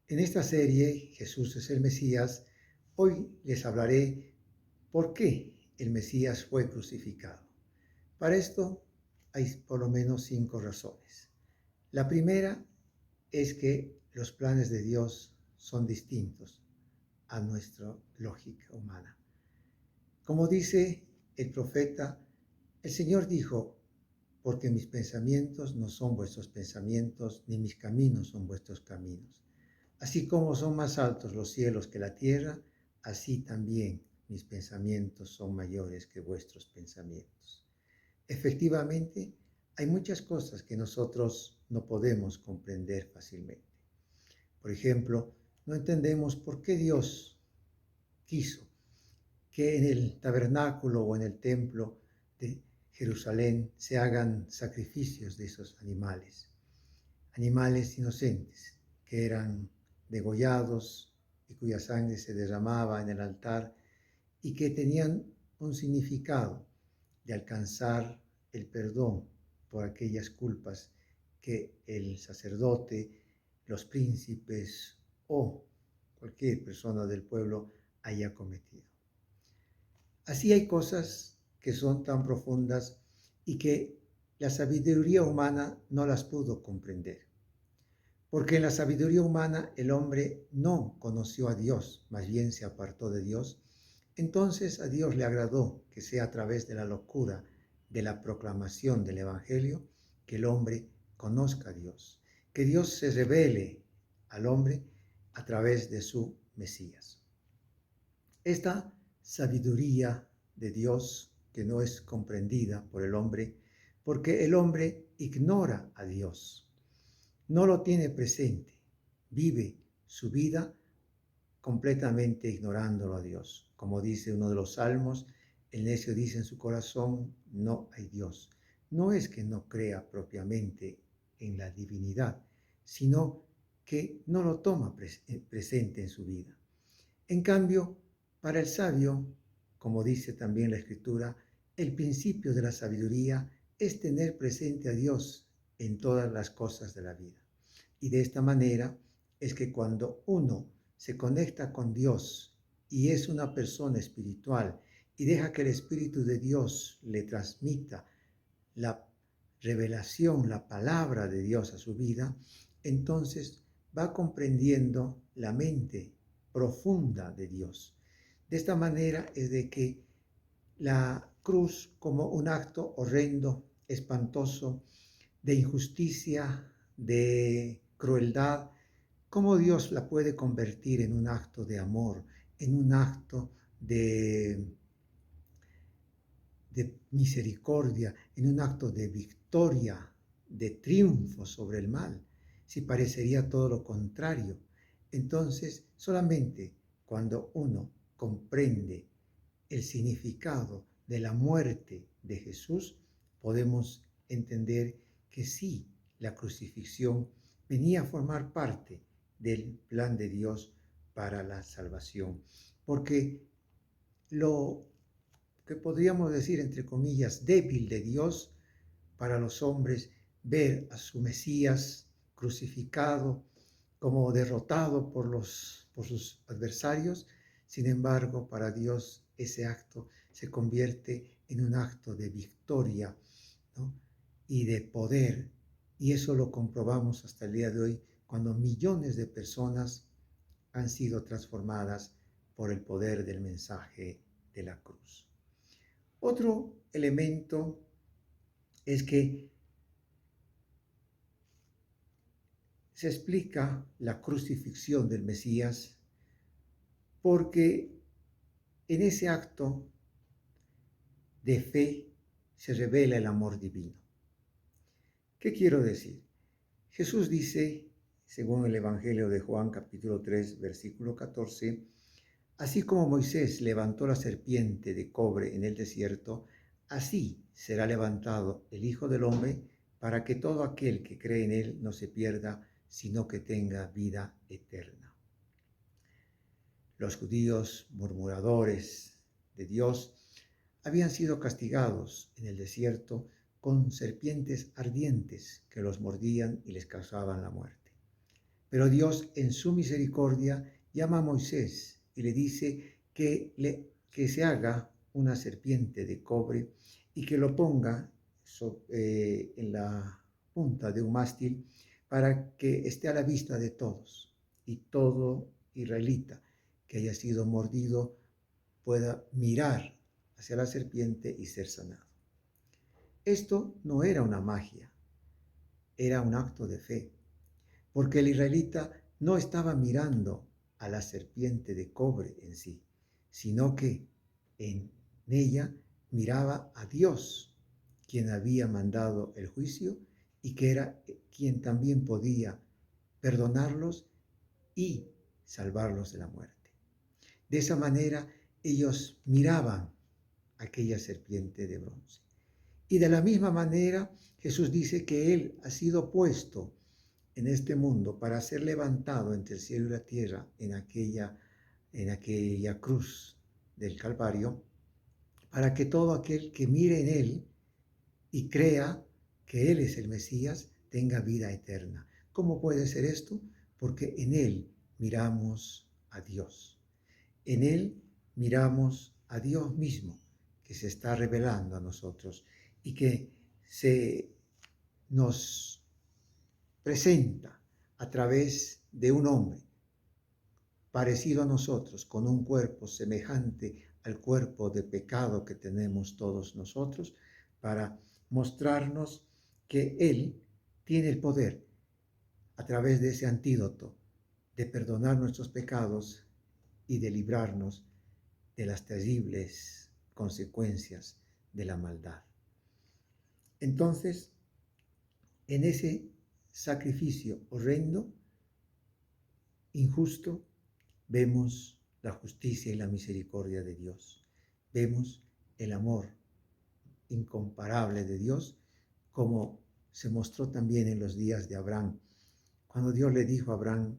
En esta serie, Jesús es el Mesías, hoy les hablaré por qué el Mesías fue crucificado. Para esto hay por lo menos 5 razones. La primera es que los planes de Dios son distintos a nuestra lógica humana. Como dice el profeta, el Señor dijo, porque mis pensamientos no son vuestros pensamientos, ni mis caminos son vuestros caminos. Así como son más altos los cielos que la tierra, así también mis pensamientos son mayores que vuestros pensamientos. Efectivamente, hay muchas cosas que nosotros no podemos comprender fácilmente. Por ejemplo, no entendemos por qué Dios quiso que en el tabernáculo o en el templo de Jerusalén se hagan sacrificios de esos animales inocentes que eran degollados y cuya sangre se derramaba en el altar y que tenían un significado de alcanzar el perdón por aquellas culpas que el sacerdote, los príncipes o cualquier persona del pueblo haya cometido. Así hay cosas que son tan profundas y que la sabiduría humana no las pudo comprender. Porque en la sabiduría humana el hombre no conoció a Dios, más bien se apartó de Dios. Entonces a Dios le agradó que sea a través de la locura de la proclamación del Evangelio que el hombre conozca a Dios, que Dios se revele al hombre a través de su Mesías. Esta sabiduría de Dios que no es comprendida por el hombre, porque el hombre ignora a Dios, no lo tiene presente, vive su vida completamente ignorándolo a Dios. Como dice uno de los salmos, el necio dice en su corazón, no hay Dios. No es que no crea propiamente en la divinidad, sino que no lo toma presente en su vida. En cambio, para el sabio, como dice también la Escritura, el principio de la sabiduría es tener presente a Dios en todas las cosas de la vida. Y de esta manera es que cuando uno se conecta con Dios y es una persona espiritual y deja que el Espíritu de Dios le transmita la revelación, la palabra de Dios a su vida, entonces va comprendiendo la mente profunda de Dios. De esta manera es de que la cruz como un acto horrendo, espantoso, de injusticia, de crueldad, cómo Dios la puede convertir en un acto de amor, en un acto de misericordia, en un acto de victoria, de triunfo sobre el mal, si parecería todo lo contrario. Entonces, solamente cuando uno comprende el significado de la muerte de Jesús, podemos entender que sí, la crucifixión venía a formar parte del plan de Dios para la salvación, porque lo que podríamos decir, entre comillas, débil de Dios para los hombres, ver a su Mesías crucificado como derrotado por sus adversarios. Sin embargo, para Dios ese acto se convierte en un acto de victoria, ¿no? Y de poder. Y eso lo comprobamos hasta el día de hoy cuando millones de personas han sido transformadas por el poder del mensaje de la cruz. Otro elemento es que se explica la crucifixión del Mesías porque en ese acto de fe se revela el amor divino. ¿Qué quiero decir? Jesús dice, según el Evangelio de Juan capítulo 3, versículo 14, así como Moisés levantó la serpiente de cobre en el desierto, así será levantado el Hijo del Hombre para que todo aquel que cree en él no se pierda, sino que tenga vida eterna. Los judíos murmuradores de Dios habían sido castigados en el desierto con serpientes ardientes que los mordían y les causaban la muerte. Pero Dios en su misericordia llama a Moisés y le dice que se haga una serpiente de cobre y que lo ponga en la punta de un mástil para que esté a la vista de todos y todo israelita que haya sido mordido pueda mirar hacia la serpiente y ser sanado. Esto no era una magia, era un acto de fe, porque el israelita no estaba mirando a la serpiente de cobre en sí, sino que en ella miraba a Dios, quien había mandado el juicio y que era quien también podía perdonarlos y salvarlos de la muerte. De esa manera ellos miraban aquella serpiente de bronce. Y de la misma manera Jesús dice que Él ha sido puesto en este mundo para ser levantado entre el cielo y la tierra en aquella cruz del Calvario, para que todo aquel que mire en Él y crea que Él es el Mesías tenga vida eterna. ¿Cómo puede ser esto? Porque en Él miramos a Dios. En Él miramos a Dios mismo, que se está revelando a nosotros y que se nos presenta a través de un hombre parecido a nosotros, con un cuerpo semejante al cuerpo de pecado que tenemos todos nosotros, para mostrarnos que Él tiene el poder, a través de ese antídoto, de perdonar nuestros pecados y de librarnos de las terribles consecuencias de la maldad. Entonces, en ese sacrificio horrendo, injusto, vemos la justicia y la misericordia de Dios. Vemos el amor incomparable de Dios, como se mostró también en los días de Abraham, cuando Dios le dijo a Abraham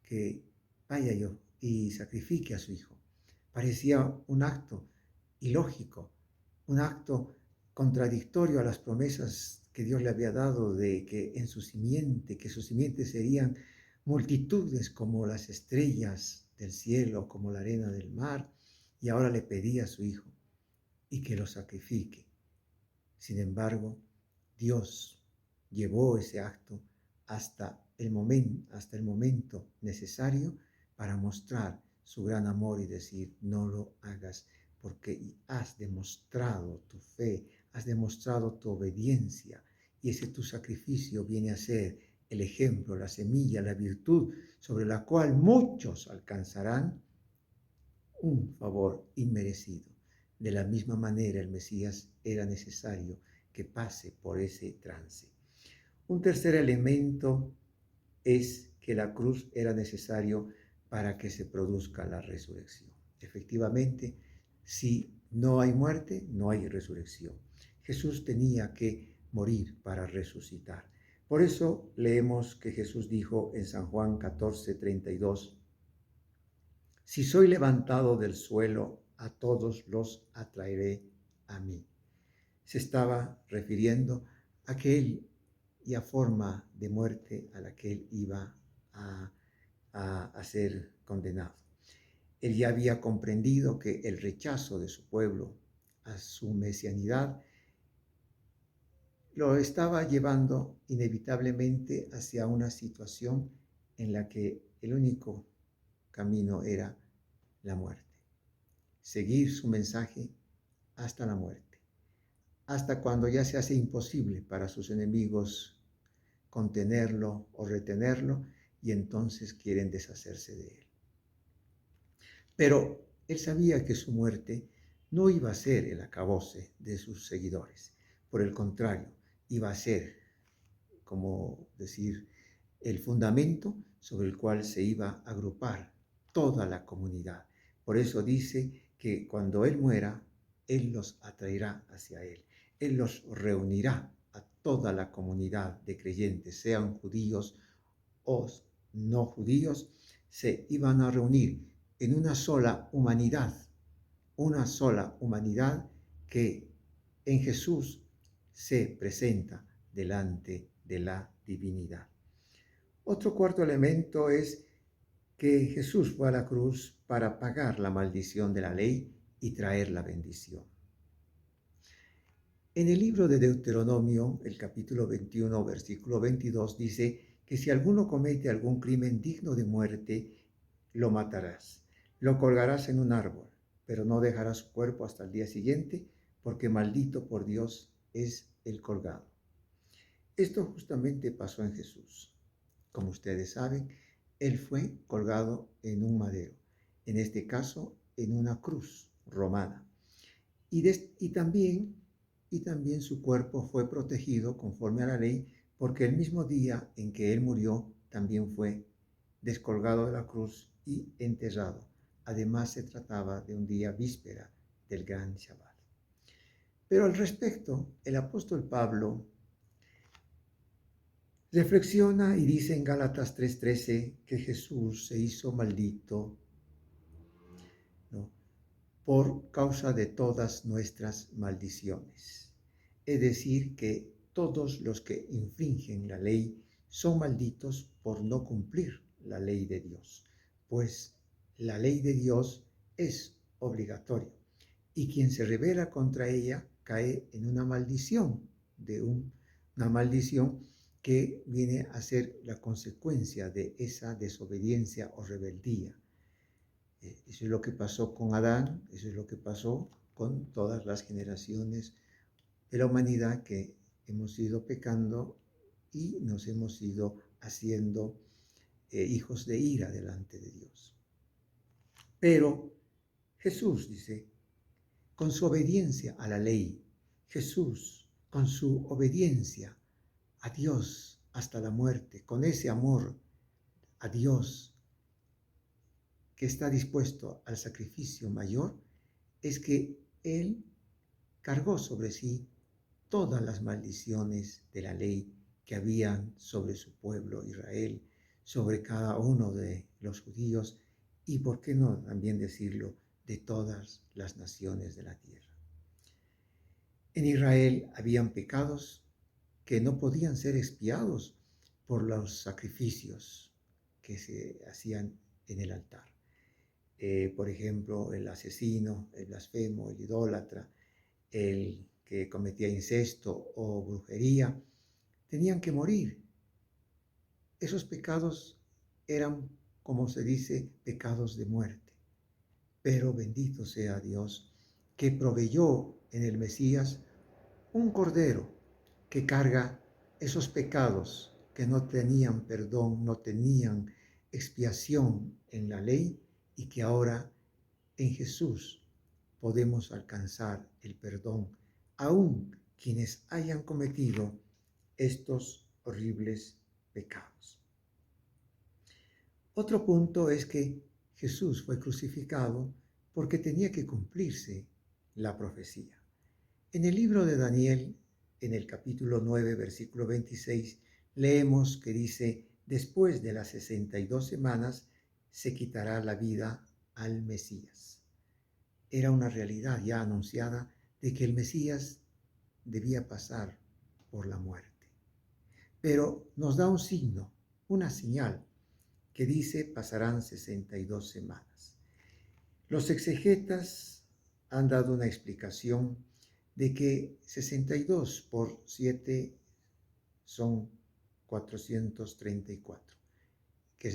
que vaya yo y sacrifique a su hijo. Parecía un acto ilógico, un acto contradictorio a las promesas que Dios le había dado de que en su simiente, que sus simientes serían multitudes como las estrellas del cielo, como la arena del mar, y ahora le pedía a su hijo y que lo sacrifique. Sin embargo, Dios llevó ese acto hasta el momento necesario para mostrar su gran amor y decir, no lo hagas porque has demostrado tu fe, has demostrado tu obediencia y ese tu sacrificio viene a ser el ejemplo, la semilla, la virtud sobre la cual muchos alcanzarán un favor inmerecido. De la misma manera el Mesías era necesario que pase por ese trance. Un tercer elemento es que la cruz era necesario para que se produzca la resurrección. Efectivamente, si no hay muerte, no hay resurrección. Jesús tenía que morir para resucitar. Por eso leemos que Jesús dijo en San Juan 14:32, si soy levantado del suelo, a todos los atraeré a mí. Se estaba refiriendo a aquella forma de muerte a la que él iba a ser condenado. Él ya había comprendido que el rechazo de su pueblo a su mesianidad lo estaba llevando inevitablemente hacia una situación en la que el único camino era la muerte. Seguir su mensaje hasta la muerte, hasta cuando ya se hace imposible para sus enemigos contenerlo o retenerlo y entonces quieren deshacerse de él. Pero él sabía que su muerte no iba a ser el acabose de sus seguidores. Por el contrario, iba a ser, como decir, el fundamento sobre el cual se iba a agrupar toda la comunidad. Por eso dice que cuando él muera, él los atraerá hacia él. Él los reunirá a toda la comunidad de creyentes, sean judíos o no judíos, se iban a reunir en una sola humanidad que en Jesús se presenta delante de la divinidad. Otro cuarto elemento es que Jesús fue a la cruz para pagar la maldición de la ley y traer la bendición. En el libro de Deuteronomio, el capítulo 21, versículo 22, dice que si alguno comete algún crimen digno de muerte, lo matarás. Lo colgarás en un árbol, pero no dejarás su cuerpo hasta el día siguiente, porque maldito por Dios es el colgado. Esto justamente pasó en Jesús. Como ustedes saben, Él fue colgado en un madero, en este caso en una cruz romana. Y también su cuerpo fue protegido conforme a la ley, porque el mismo día en que Él murió, también fue descolgado de la cruz y enterrado. Además, se trataba de un día víspera del gran Shabbat. Pero al respecto, el apóstol Pablo reflexiona y dice en Gálatas 3:13 que Jesús se hizo maldito, ¿no?, por causa de todas nuestras maldiciones. Es decir, que todos los que infringen la ley son malditos por no cumplir la ley de Dios, pues la ley de Dios es obligatoria y quien se rebela contra ella cae en una maldición, una maldición que viene a ser la consecuencia de esa desobediencia o rebeldía. Eso es lo que pasó con Adán, eso es lo que pasó con todas las generaciones de la humanidad que hemos ido pecando y nos hemos ido haciendo hijos de ira delante de Dios. Pero Jesús dice, con su obediencia a la ley, Jesús, con su obediencia a Dios hasta la muerte, con ese amor a Dios que está dispuesto al sacrificio mayor, es que Él cargó sobre sí todas las maldiciones de la ley que habían sobre su pueblo Israel, sobre cada uno de los judíos y, por qué no también decirlo, de todas las naciones de la tierra. En Israel habían pecados que no podían ser expiados por los sacrificios que se hacían en el altar. Por ejemplo, el asesino, el blasfemo, el idólatra, el que cometía incesto o brujería, tenían que morir. Esos pecados eran, como se dice, pecados de muerte. Pero bendito sea Dios, que proveyó en el Mesías un cordero que carga esos pecados que no tenían perdón, no tenían expiación en la ley, y que ahora en Jesús podemos alcanzar el perdón, aun quienes hayan cometido estos horribles pecados. Otro punto es que Jesús fue crucificado porque tenía que cumplirse la profecía. En el libro de Daniel, en el capítulo 9, versículo 26, leemos que dice, después de las 62 semanas se quitará la vida al Mesías. Era una realidad ya anunciada de que el Mesías debía pasar por la muerte. Pero nos da un signo, una señal, que dice pasarán 62 semanas. Los exegetas han dado una explicación de que 62 por 7 son 434, que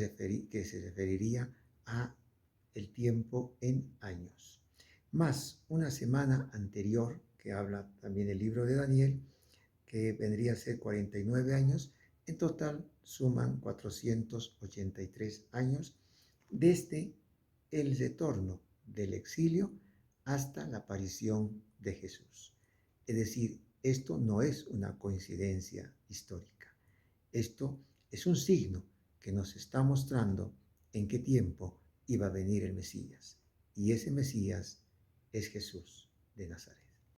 se referiría a el tiempo en años, más una semana anterior, que habla también el libro de Daniel, que vendría a ser 49 años. En total suman 483 años desde el retorno del exilio hasta la aparición de Jesús. Es decir, esto no es una coincidencia histórica. Esto es un signo que nos está mostrando en qué tiempo iba a venir el Mesías. Y ese Mesías es Jesús de Nazaret.